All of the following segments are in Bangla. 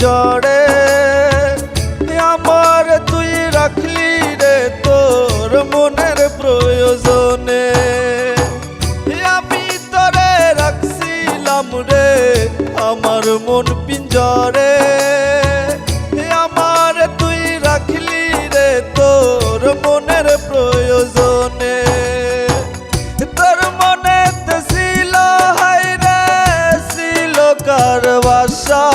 পিঞ্জরে, আমার তুই রাখলি রে তোর মনের প্রয়োজনে। আমি তোরে রাখছিলাম রে আমার মন পিঞ্জরে, আমার তুই রাখলি রে তোর মনের প্রয়োজনে। তোর মনেতে ছিল হায়রে ছিল কার বাসা,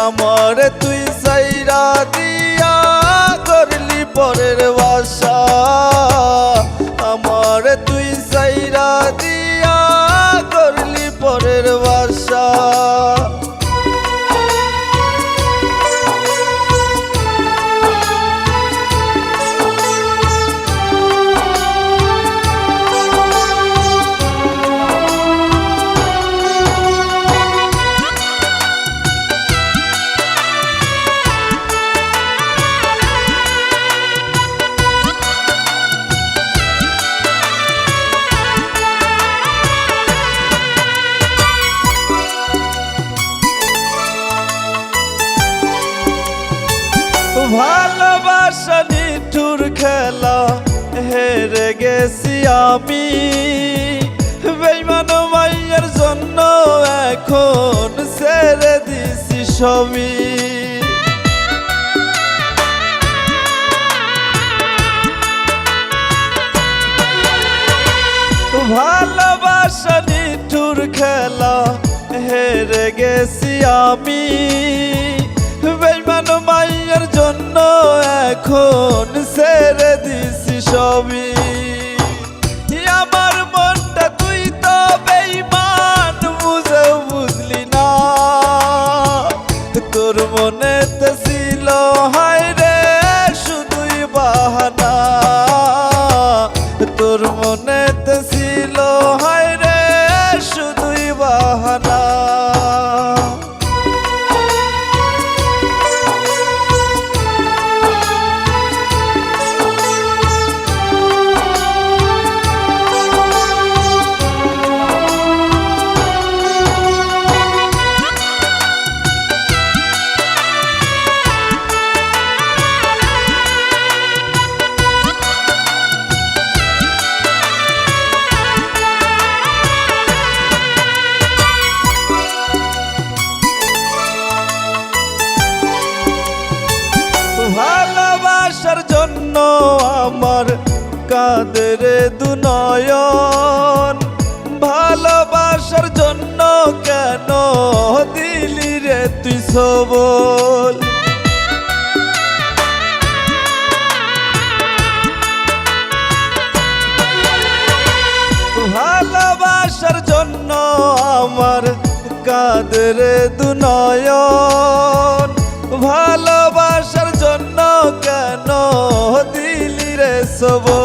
আমার তুই সাইরা দিয়া করলি পরের বাসা, আমার তুই সাইরা দিয়া করলি পরের বাসা। ভালোবাসা নিঠুর খেলা হেরে গেছি আমি, বেঈমান মাইয়ার জন্য এখন ছেড়ে দিছি সবই। ভালোবাসা নিঠুর খেলা হেরে গেছি আমি, বেঈমান মাইয়ার জন্য এখন ছেড়ে দিছি সবই। আমার মনটা তুই তো বেঈমান বুঝেও বুঝলি না, তোর মনেতে ছিল হায়রে শুধুই বাহানা, তোর মনেতে ছিল হায়রে শুধুই বাহানা। ভালোবাসার জন্য আমার কাঁদের দুনয়ন, ভালোবাসার জন্য কেন দিলি রে তুই সবল। ভালোবাসার জন্য আমার কাঁদের দুনয়ন, ভালোবাসার জন্য কেন দিলি রে সবল।